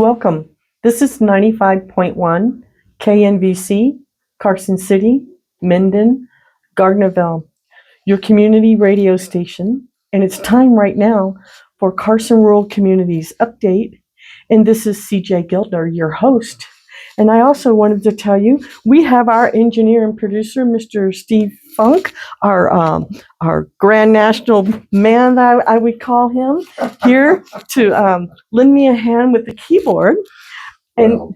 Welcome. This is 95.1 KNVC, Carson City, Minden, Gardnerville, your community radio station. And it's time right now for Carson Rural Communities update. And this is CJ Gildner, your host. And I also wanted to tell you, we have our engineer and producer, Mr. Steve Funk, our Grand National man, I would call him, here to lend me a hand with the keyboard. And well,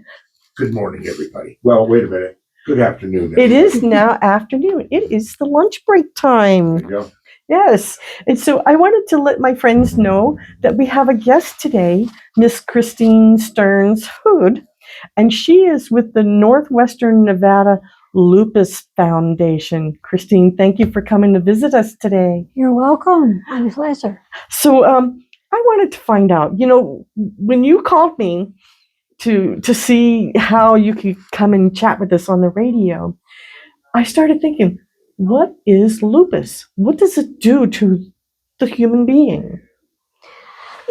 good morning, everybody. Well, wait a minute. Good afternoon, everybody. It is now afternoon. It is the lunch break time. There you go. Yes. And so I wanted to let my friends know that we have a guest today, Miss Christine Stearns Houde, and she is with the Northwestern Nevada Lupus Foundation. Christine, thank you for coming to visit us today. You're welcome. My pleasure. So I wanted to find out, when you called me to see how you could come and chat with us on the radio, I started thinking, what is lupus? What does it do to the human being?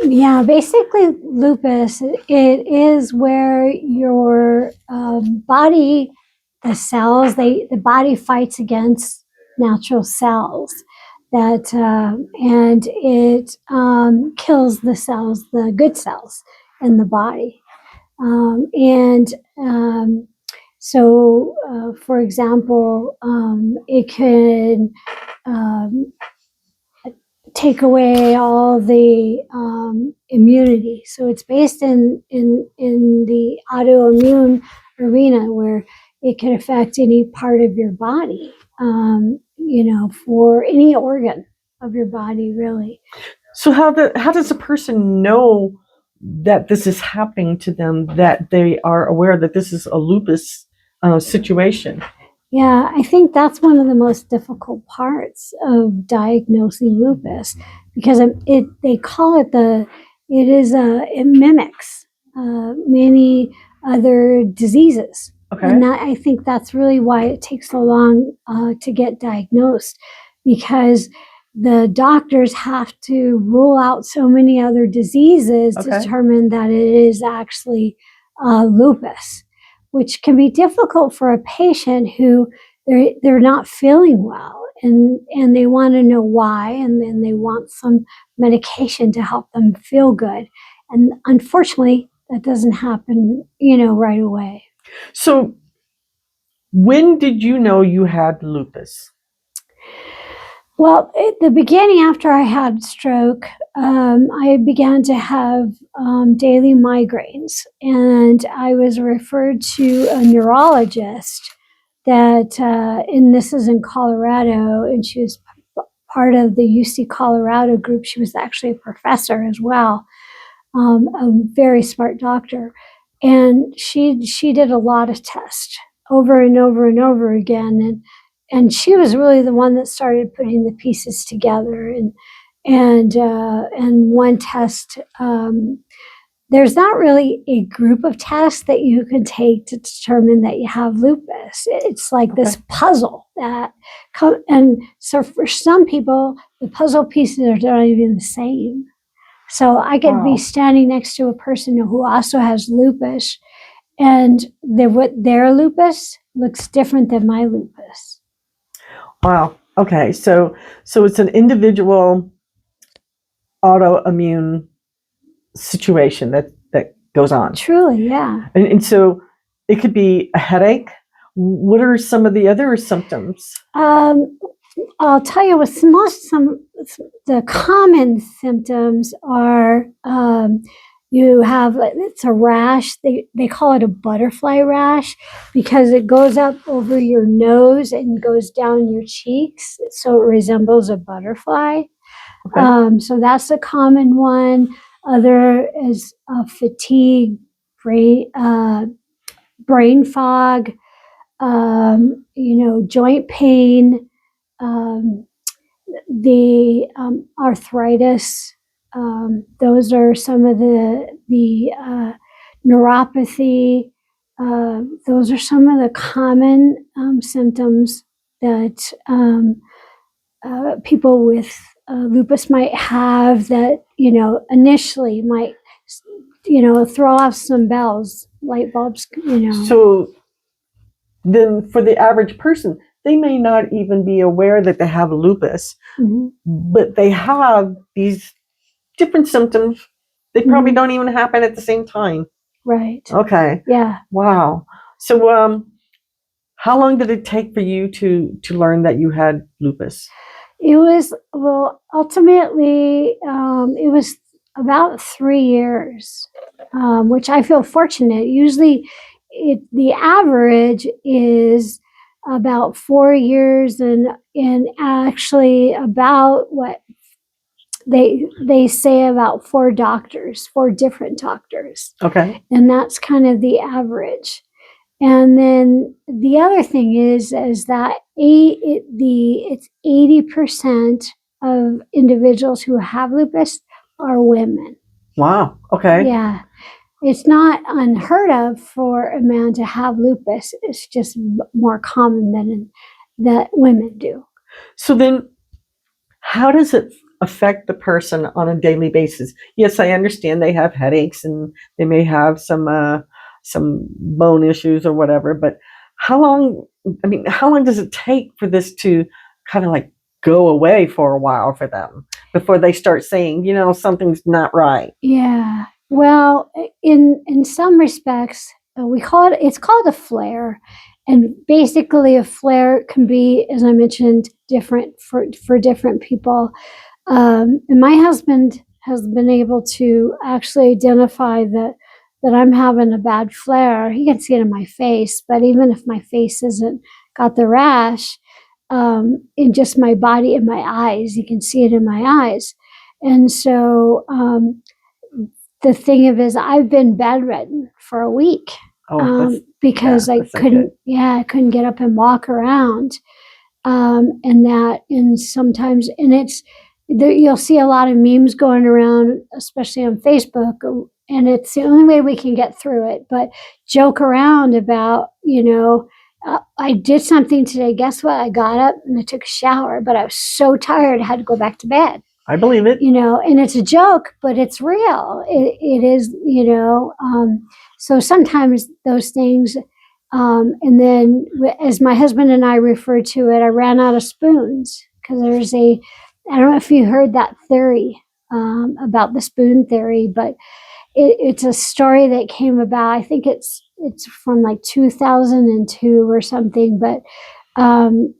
Yeah, basically lupus, it is where your body, the cells, the body fights against natural cells that and it kills the cells, the good cells in the body. So, for example, it can take away all the immunity. So it's based in the autoimmune arena, where it can affect any part of your body, for any organ of your body, really. So how does a person know that this is happening to them, that they are aware that this is a lupus situation? Yeah, I think that's one of the most difficult parts of diagnosing lupus, because they call it it mimics many other diseases. Okay. And I think that's really why it takes so long to get diagnosed, because the doctors have to rule out so many other diseases to determine that it is actually lupus, which can be difficult for a patient who they're not feeling well, and they want to know why, and then they want some medication to help them feel good. And unfortunately, that doesn't happen, right away. So when did you know you had lupus? Well, at the beginning, after I had stroke, I began to have daily migraines, and I was referred to a neurologist and this is in Colorado, and she was part of the UC Colorado group. She was actually a professor as well, a very smart doctor. And she did a lot of tests over and over and over again. And she was really the one that started putting the pieces together. And one test, there's not really a group of tests that you can take to determine that you have lupus. It's like this puzzle and so for some people, the puzzle pieces are not even the same. So I could be standing next to a person who also has lupus, and their lupus looks different than my lupus. Wow. Okay. So it's an individual autoimmune situation that goes on. Truly, yeah. And so it could be a headache. What are some of the other symptoms? I'll tell you, the common symptoms are it's a rash. They call it a butterfly rash because it goes up over your nose and goes down your cheeks, so it resembles a butterfly. Okay. So that's a common one. Other is fatigue, brain fog, joint pain, the arthritis. Those are some of the neuropathy. Those are some of the common symptoms that people with lupus might have that, initially might throw off some bells, light bulbs, So then for the average person, they may not even be aware that they have lupus, Mhm. but they have these different symptoms. They probably Mhm. don't even happen at the same time. Right. Okay. Yeah. Wow. So how long did it take for you to learn that you had lupus? It was, well, ultimately, it was about 3 years, which I feel fortunate. Usually, the average is about 4 years, and actually about what they say about four different doctors, Okay. and that's kind of the average. And then the other thing is that it's 80% of individuals who have lupus are women. Wow. Okay. Yeah, it's not unheard of for a man to have lupus. It's just more common than that women do. So then, how does it affect the person on a daily basis? Yes, I understand they have headaches and they may have some bone issues or whatever, but how long? I mean, how long does it take for this to kind of like go away for a while for them before they start saying, something's not right? Yeah. Well, in some respects, it's called a flare, and basically a flare can be, as I mentioned, different for different people. And my husband has been able to actually identify that I'm having a bad flare. He can see it in my face, but even if my face isn't got the rash, in just my body and my eyes, he can see it in my eyes. And so the thing of is, I've been bedridden for a week, Oh, because I that's not good. couldn't get up and walk around, and sometimes, and you'll see a lot of memes going around, especially on Facebook, and it's the only way we can get through it. But joke around about, I did something today. Guess what? I got up and I took a shower, but I was so tired I had to go back to bed. I believe it. And it's a joke, but it's real. It is, so sometimes those things, and then as my husband and I refer to it, I ran out of spoons, because I don't know if you heard that theory, about the spoon theory, but it's a story that came about. I think it's from like 2002 or something, but and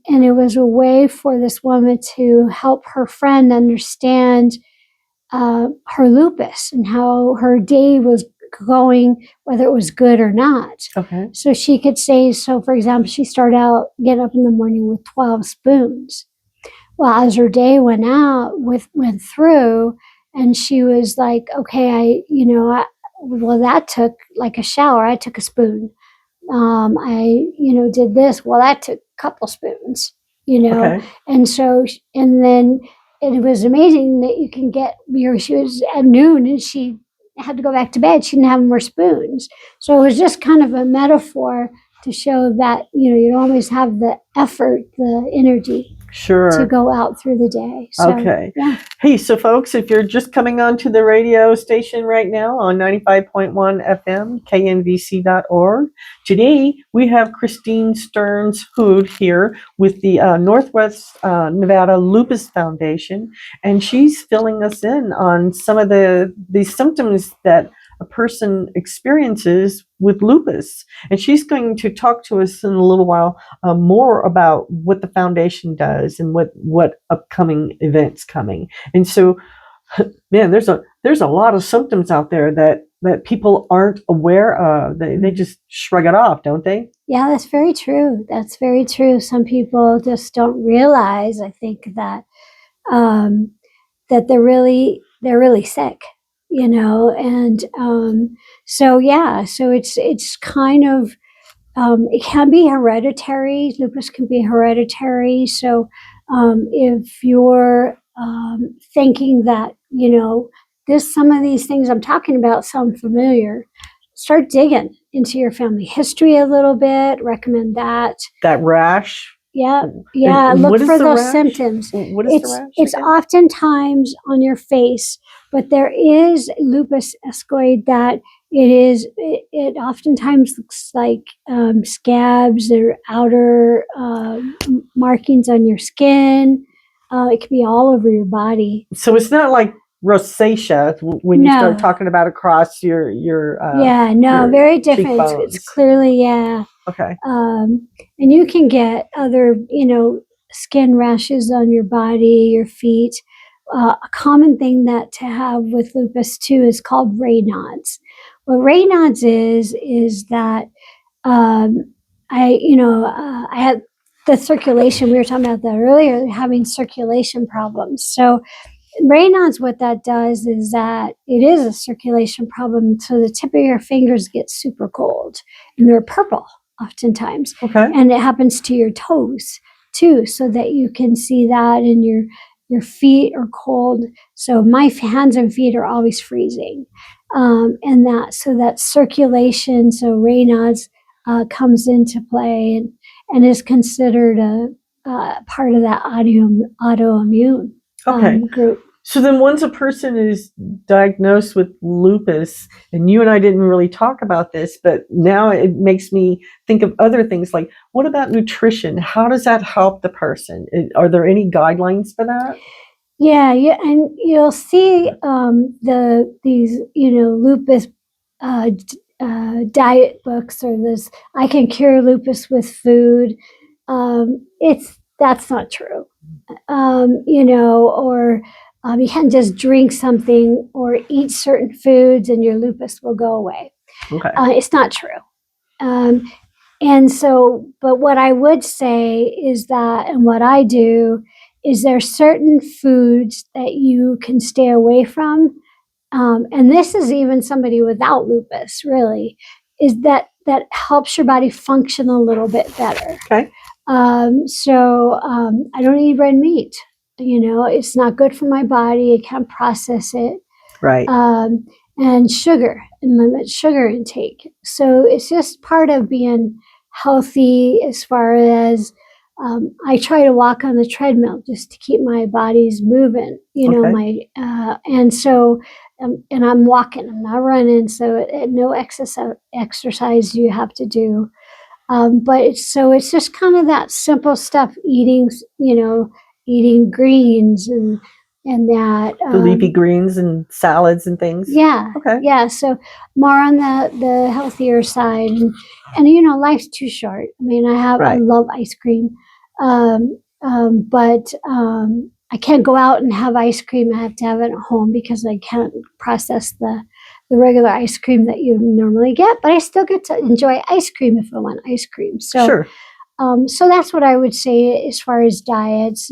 it was a way for this woman to help her friend understand her lupus and how her day was going, whether it was good or not. Okay. So she could say, so for example, she started out getting up in the morning with 12 spoons. Well, as her day went through, and she was like, okay, well, that took like a shower. I took a spoon. I did this. Well, that took a couple spoons, Okay. and so, and then it was amazing that you can get, she was at noon and she had to go back to bed. She didn't have more spoons. So it was just kind of a metaphor to show that, you don't always have the effort, the energy Sure. to go out through the day. So, Okay. yeah. Hey, so folks, if you're just coming onto the radio station right now on 95.1 FM, knvc.org, today we have Christine Stearns Houde here with the Northwestern Nevada Lupus Foundation, and she's filling us in on some of the symptoms that a person experiences with lupus. And she's going to talk to us in a little while more about what the foundation does and what upcoming events coming. And so, man, there's a lot of symptoms out there that people aren't aware of. They just shrug it off, don't they? Yeah, that's very true. That's very true. Some people just don't realize, I think, that that they're really sick, and so yeah, so it's kind of, it can be hereditary. Lupus can be hereditary. So if you're thinking that, some of these things I'm talking about sound familiar, start digging into your family history a little bit. Recommend that. That rash. Yeah. And Look what is for the those rash? symptoms. What is the rash? It's again? oftentimes on your face, but there is lupus escoid that it oftentimes looks like scabs or outer markings on your skin. It could be all over your body. So it's not like rosacea when you start No. talking about across your Yeah, no, your very different. cheekbones. It's clearly, yeah. Okay. And you can get other, skin rashes on your body, your feet. A common thing that to have with lupus too is called Raynaud's. What Raynaud's is that I had the circulation. We were talking about that earlier, having circulation problems. So Raynaud's, what that does is that it is a circulation problem. So the tip of your fingers get super cold, and they're purple oftentimes. Okay. And it happens to your toes too, so that you can see that, and your feet are cold. So my hands and feet are always freezing, and that circulation. So Raynaud's comes into play and is considered a part of that autoimmune group. So then once a person is diagnosed with lupus, and you and I didn't really talk about this, but now it makes me think of other things like, what about nutrition? How does that help the person? Are there any guidelines for that? Yeah, and you'll see these lupus diet books, or this I can cure lupus with food. That's not true. Or you can't just drink something or eat certain foods and your lupus will go away. Okay. It's not true. And so, but what I would say is that, and what I do, is there certain foods that you can stay away from. And this is even somebody without lupus, really, is that helps your body function a little bit better. Okay. So I don't eat red meat. It's not good for my body. I can't process it. Right. And sugar, and limit sugar intake. So it's just part of being healthy, as far as I try to walk on the treadmill just to keep my body's moving, Okay. and so, and I'm walking, I'm not running, so no exercise you have to do. But it's just kind of that simple stuff, eating greens and that The leafy greens and salads and things. Yeah. Okay. Yeah. So more on the healthier side, and life's too short. I mean, I Right. love ice cream, but I can't go out and have ice cream. I have to have it at home because I can't process the regular ice cream that you normally get. But I still get to enjoy ice cream if I want ice cream. So Sure. so that's what I would say as far as diets.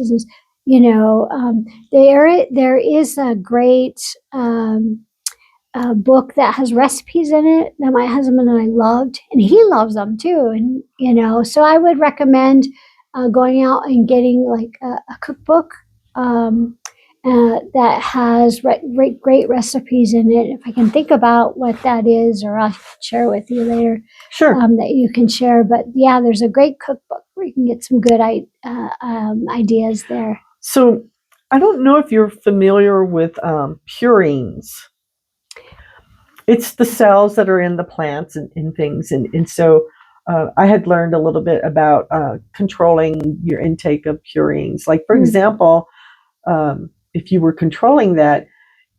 There is a great book that has recipes in it that my husband and I loved, and he loves them too. And so I would recommend going out and getting like a cookbook that has great recipes in it. If I can think about what that is, or I'll share with you later. Sure. That you can share. But yeah, there's a great cookbook where you can get some good ideas there. So I don't know if you're familiar with purines. It's the cells that are in the plants and things. And so I had learned a little bit about controlling your intake of purines. Like, for example, if you were controlling that,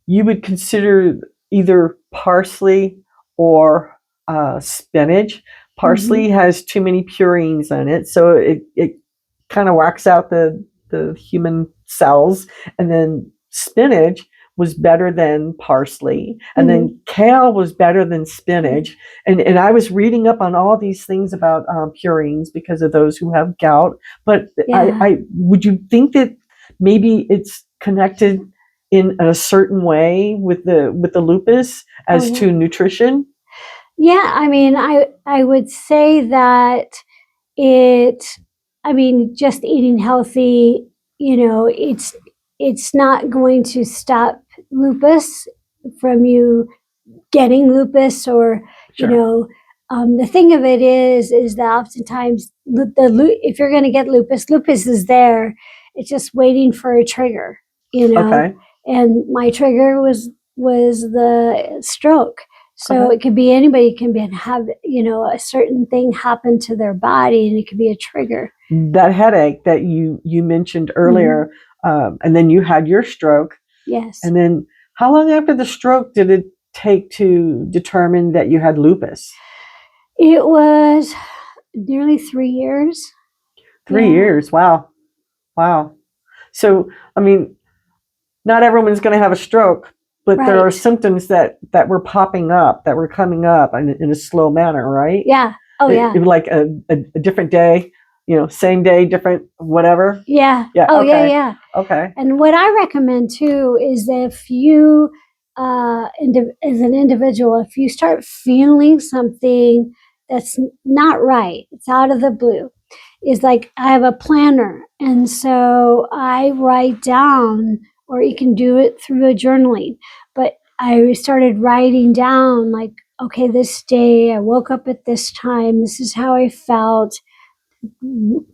you would consider either parsley or spinach. Parsley has too many purines in it, so it kind of whacks out the human cells. And then spinach was better than parsley, and then kale was better than spinach. And I was reading up on all these things about purines because of those who have gout. But Yeah. I would you think that maybe it's connected in a certain way with the lupus as to nutrition? Yeah, I mean, I would say that just eating healthy, it's not going to stop lupus from you getting lupus, or Sure. the thing of it is that oftentimes if you're going to get lupus is there. It's just waiting for a trigger. Okay. and my trigger was the stroke. So Okay. it could be anybody can have, you know, a certain thing happen to their body, and it could be a trigger. That headache that you mentioned earlier, and then you had your stroke. Yes. And then how long after the stroke did it take to determine that you had lupus? It was nearly 3 years. 3 Yeah. years. Wow. Wow. So, I mean, not everyone's going to have a stroke, but there are Right. symptoms that were popping up, that were coming up in a slow manner, right? Yeah. Oh, yeah. It was like a different day, you know, same day, different whatever. Yeah. Yeah. Oh, Okay. yeah. Okay. And what I recommend too is that if you, as an individual, if you start feeling something that's not right, it's out of the blue, is like I have a planner. And so I write down, or you can do it through a journaling. But I started writing down, like, okay, this day I woke up at this time. This is how I felt.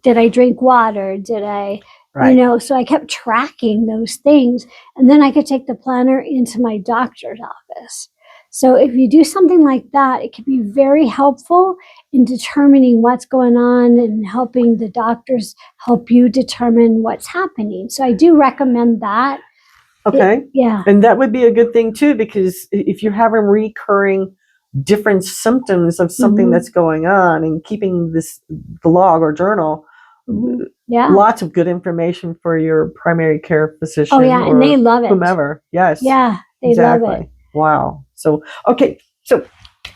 Did I drink water? Did I, Right. you know, so I kept tracking those things. And then I could take the planner into my doctor's office. So if you do something like that, it can be very helpful in determining what's going on and helping the doctors help you determine what's happening. So I do recommend that. Okay. Yeah. And that would be a good thing too, because if you're having recurring different symptoms of something Mhm. that's going on and keeping the log or journal, Mhm. Yeah. lots of good information for your primary care physician. Oh, yeah. Or And they love it. whomever. Yes. Yeah. They exactly. love it. Wow. So, okay. So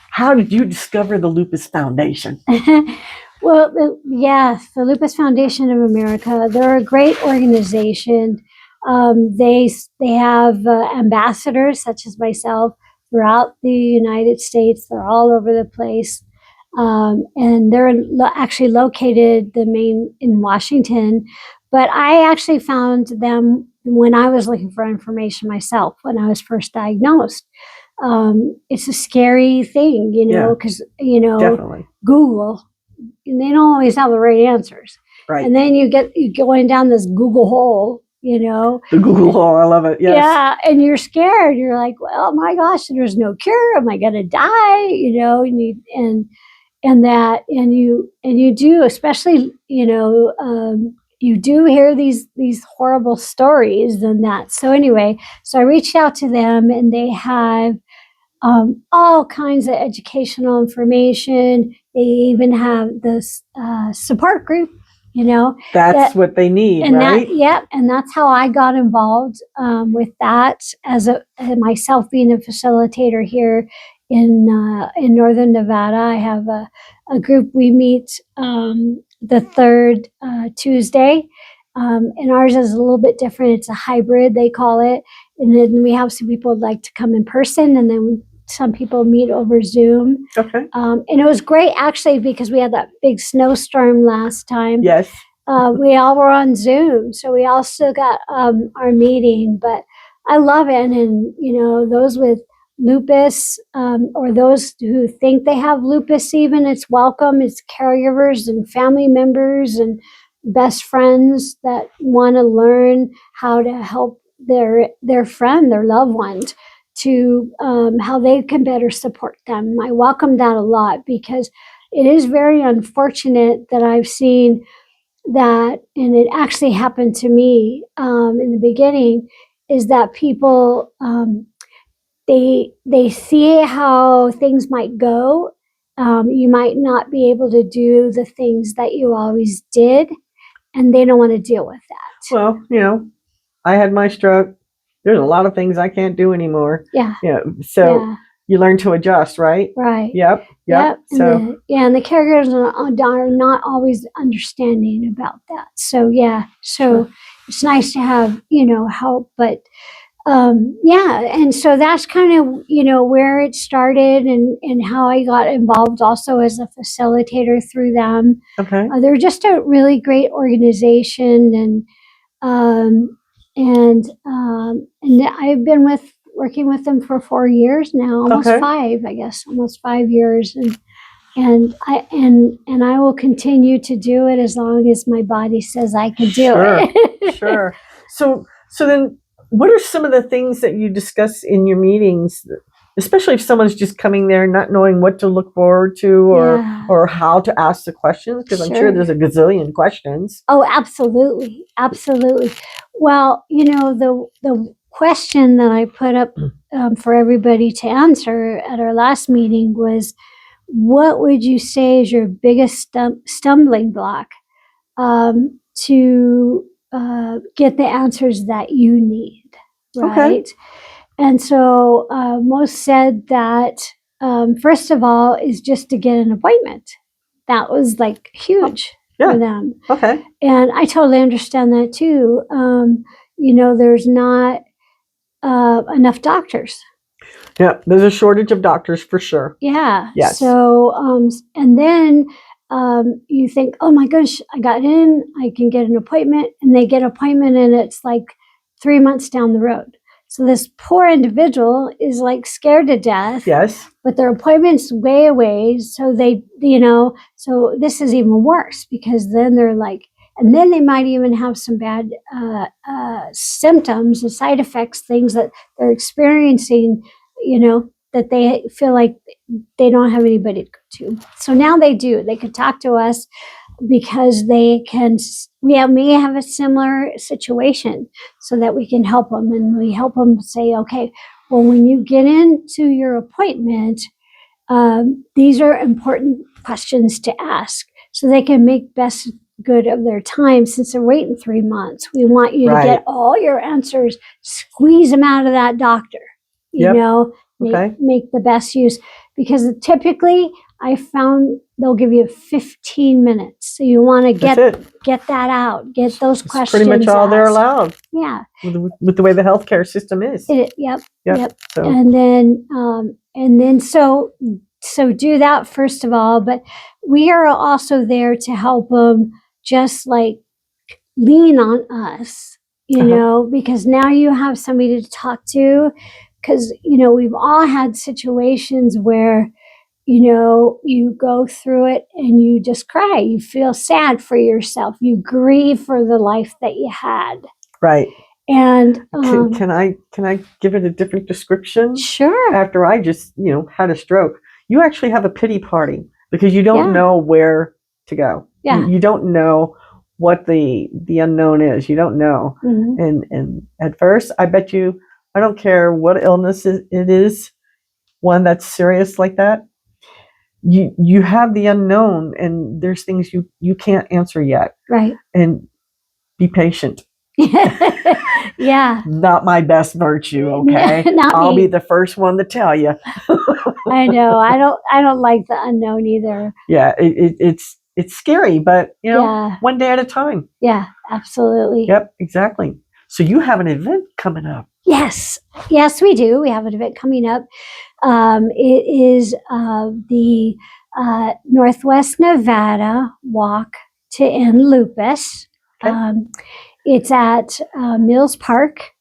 how did you discover the Lupus Foundation? Well, the Lupus Foundation of America, they're a great organization. They have ambassadors such as myself throughout the United States. They're all over the place. And they're actually located in Washington. But I actually found them when I was looking for information myself, when I was first diagnosed. It's a scary thing, you know, Yeah. because, you know, Definitely. Google, and they don't always have the right answers. Right. And then you going down this Google hole, you know. The Google hole. I love it. Yes. Yeah, and you're scared. You're like, well, my gosh, there's no cure. Am I going to die? You know, and you do, especially, you know, you do hear these horrible stories and that. So anyway, so I reached out to them, and they have all kinds of educational information. They even have this support group, you know. That's what they need, And right? and that's how I got involved with that as myself being a facilitator here in Northern Nevada. I have a group. We meet the third Tuesday, and ours is a little bit different. It's a hybrid, they call it. And then we have some people who'd like to come in person, and then some people meet over Zoom. Okay. And it was great, actually, because we had that big snowstorm last time. Yes. We all were on Zoom, so we all still got our meeting. But I love it, and you know, those with lupus or those who think they have lupus, even, it's welcome. It's caregivers and family members and best friends that want to learn how to help their friend, their loved ones, to how they can better support them. I welcome that a lot, because it is very unfortunate that I've seen that, and it actually happened to me in the beginning, is that people they see how things might go. You might not be able to do the things that you always did, and they don't want to deal with that. Well, you know, I had my stroke. There's a lot of things I can't do anymore. Yeah. Yeah. So you learn to adjust, right? Right. Yep. So and the caregivers are not always understanding about that. So so it's nice to have, you know, help. But and so that's kind of, you know, where it started, and how I got involved also as a facilitator through them. Okay. They're just a really great organization, and I've been working with them for 4 years now, almost Okay. 5, I guess, almost 5 years, and I will continue to do it as long as my body says I can do it. Sure. So then, what are some of the things that you discuss in your meetings, especially if someone's just coming there not knowing what to look forward to Yeah. or how to ask the questions? Because I'm sure Sure. there's a gazillion questions. Oh, absolutely. Absolutely. Well, the question that I put up for everybody to answer at our last meeting was, what would you say is your biggest stumbling block to get the answers that you need, right? Okay. And so most said that, first of all, is just to get an appointment. That was like huge Yeah. for them. Okay. And I totally understand that too. There's not enough doctors. Yeah, there's a shortage of doctors for sure. Yeah. Yes. So, and then you think, oh my gosh, I got in, I can get an appointment, and they get an appointment, and it's like 3 months down the road. So this poor individual is like scared to death. Yes. But their appointment's way away. So so this is even worse, because then they're like, and then they might even have some bad symptoms and side effects, things that they're experiencing, that they feel like they don't have anybody to go to. So now they do. They could talk to us because they may have a similar situation, so that we can help them. And we help them say, okay, well, when you get into your appointment, these are important questions to ask, so they can make best good of their time, since they're waiting 3 months. We want you to get all your answers, squeeze them out of that doctor, make the best use, because typically I found they'll give you 15 minutes. So you want to get that out, get those questions. Pretty much all they're allowed. Yeah. With the way the healthcare system is. Yep. So. And then so do that first of all, but we are also there to help them, just like lean on us, because now you have somebody to talk to, because, we've all had situations where, you go through it and you just cry. You feel sad for yourself. You grieve for the life that you had. Right. And can I give it a different description? Sure. After I just had a stroke, you actually have a pity party, because you don't know where to go. Yeah. You don't know what the unknown is. You don't know. Mm-hmm. And at first, I bet you, I don't care what illness it is, one that's serious like that, you have the unknown, and there's things you can't answer yet. Right. And be patient. Yeah. Not my best virtue, okay? I'll be the first one to tell you. I know. I don't like the unknown either. Yeah, it's scary, but one day at a time. Yeah, absolutely. Yep, exactly. So you have an event coming up. Yes, we do. We have an event coming up. It is the Northwest Nevada Walk to End Lupus. Okay. It's at Mills Park.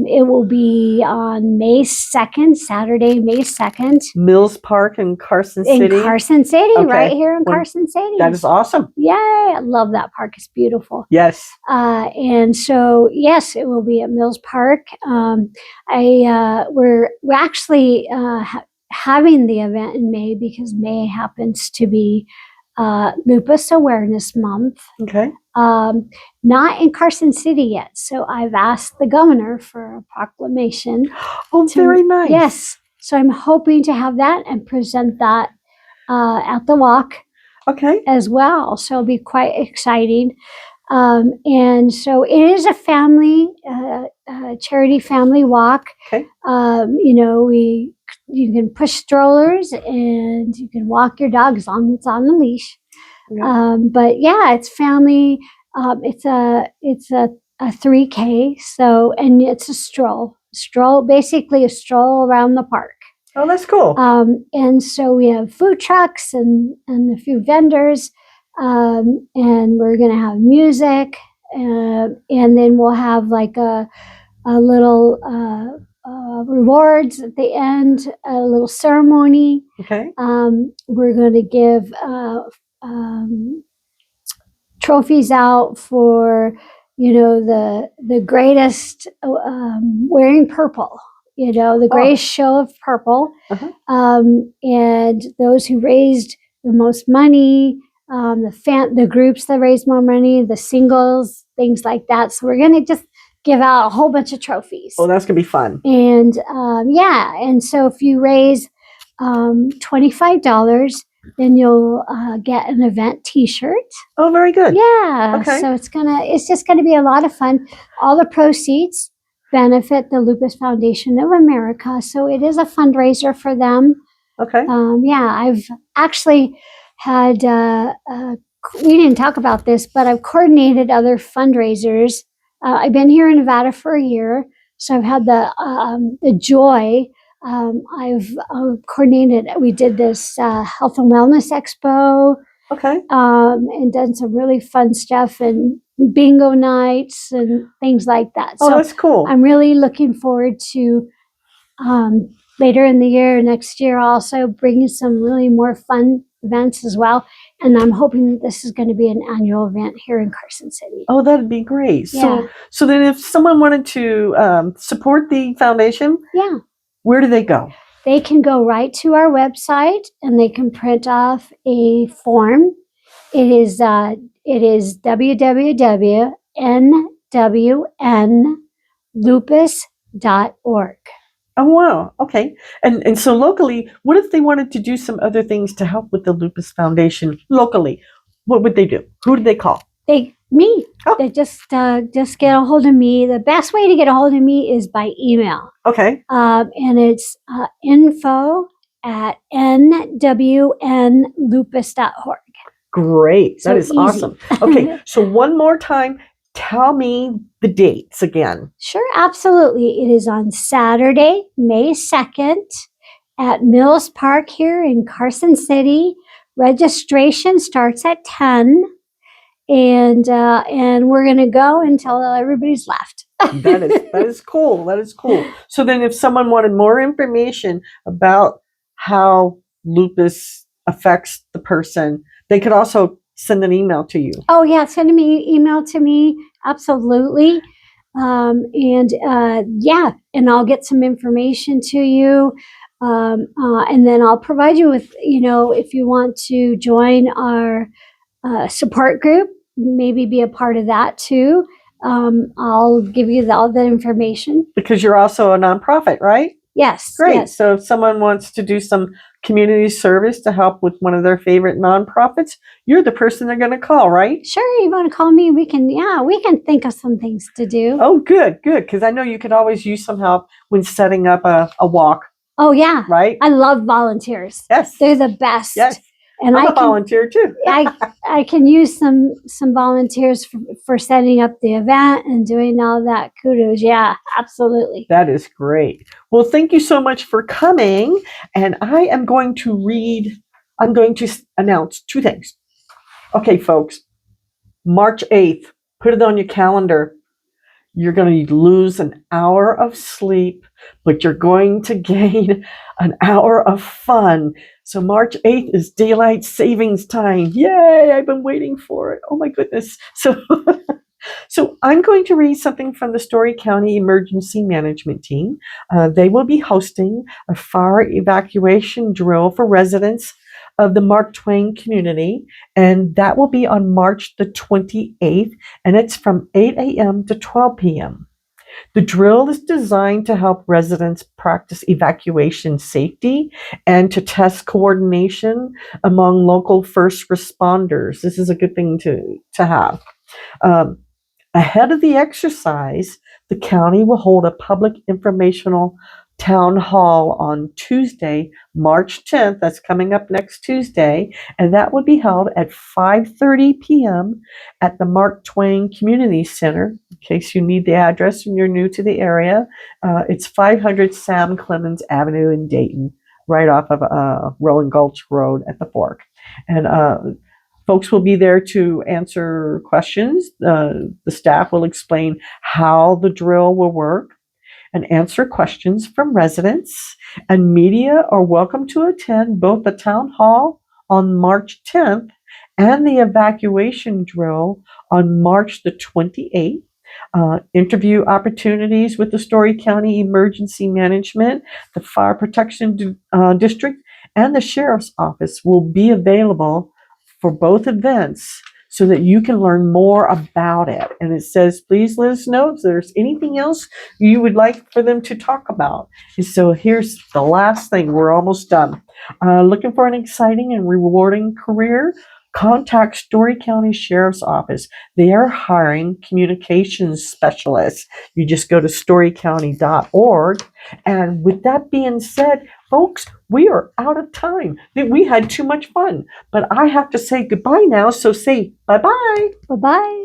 It will be on May 2nd, Saturday, May 2nd. Mills Park in Carson City? In Carson City, right here in Carson City. That is awesome. Yay, I love that park. It's beautiful. Yes. And so, yes, it will be at Mills Park. We're actually having the event in May, because May happens to be Lupus Awareness Month. Okay. Not in Carson City yet. So I've asked the governor for a proclamation. Oh, very nice. Yes. So I'm hoping to have that and present that at the walk. Okay. As well. So it'll be quite exciting. And so it is a family, charity family walk. Okay. You can push strollers and you can walk your dog as long as it's on the leash. Yeah. But yeah, it's family. It's a 3K. So, and it's a stroll, basically a stroll around the park. Oh, that's cool. And so we have food trucks and a few vendors, and we're going to have music, and then we'll have like a little rewards at the end, a little ceremony. Okay. We're going to give trophies out for the greatest wearing purple, the greatest show of purple. Uh-huh. And those who raised the most money, the groups that raised more money, the singles, things like that. So we're going to just give out a whole bunch of trophies. Oh, that's going to be fun. And and so if you raise $25, then you'll get an event T-shirt. Oh, very good. Yeah. Okay. So it's just gonna be a lot of fun. All the proceeds benefit the Lupus Foundation of America, so it is a fundraiser for them. Okay. I've actually had. We didn't talk about this, but I've coordinated other fundraisers. I've been here in Nevada for a year, so I've had the joy. I've coordinated. We did this health and wellness expo. Okay. And done some really fun stuff and bingo nights and things like that. Oh, So that's cool. I'm really looking forward to later in the year, next year, also bringing some really more fun events as well. And I'm hoping that this is going to be an annual event here in Carson City. Oh, that'd be great. Yeah. So then if someone wanted to support the foundation, Yeah. where do they go? They can go right to our website and they can print off a form. It is www.nwnlupus.org. Oh, wow. Okay. And so locally, what if they wanted to do some other things to help with the Lupus Foundation locally? What would they do? Who do they call? Me. Oh. They just get a hold of me. The best way to get a hold of me is by email. Okay. And it's info@nwnlupus.org. Great. So That is easy. awesome. Okay. So one more time, tell me the dates again. Sure, absolutely. It is on Saturday, May 2nd at Mills Park here in Carson City. Registration starts at 10. And we're going to go until everybody's left. That is cool. That is cool. So then if someone wanted more information about how lupus affects the person, they could also send an email to you. Oh, yeah. Send an email to me. Absolutely. And I'll get some information to you. And then I'll provide you with, if you want to join our support group, maybe be a part of that too. I'll give you all that information. Because you're also a nonprofit, right? Yes. Great. Yes. So if someone wants to do some community service to help with one of their favorite nonprofits, you're the person they're going to call, right? Sure. You want to call me? We can think of some things to do. Oh, good. Because I know you could always use some help when setting up a walk. Oh, yeah. Right? I love volunteers. Yes. They're the best. Yes. And I'm a volunteer too. I can use some volunteers for setting up the event and doing all that. Kudos. Yeah, absolutely. That is great. Well, thank you so much for coming. And I'm going to announce two things. Okay, folks, March 8th, put it on your calendar. You're going to lose an hour of sleep, but you're going to gain an hour of fun. So March 8th is daylight savings time. Yay, I've been waiting for it. Oh my goodness. So I'm going to read something from the Story County Emergency Management Team. They will be hosting a fire evacuation drill for residents of the Mark Twain community, and that will be on March the 28th, and it's from 8 a.m. to 12 p.m. The drill is designed to help residents practice evacuation safety and to test coordination among local first responders. This is a good thing to have. Ahead of the exercise, the county will hold a public informational town hall on Tuesday, March 10th. That's coming up next Tuesday. And that would be held at 5:30 p.m. at the Mark Twain Community Center. In case you need the address and you're new to the area, it's 500 Sam Clemens Avenue in Dayton, right off of Rolling Gulch Road at the Fork. And folks will be there to answer questions. The staff will explain how the drill will work and answer questions from residents. And media are welcome to attend both the town hall on March 10th and the evacuation drill on March the 28th. Interview opportunities with the Story County Emergency Management, the Fire Protection District, and the Sheriff's Office will be available for both events so that you can learn more about it. And it says, please let us know if there's anything else you would like for them to talk about. And so here's the last thing. We're almost done. Looking for an exciting and rewarding career? Contact Story County Sheriff's Office. They are hiring communications specialists. You just go to storycounty.org. And with that being said, folks, we are out of time. We had too much fun, but I have to say goodbye now. So say bye-bye. Bye-bye.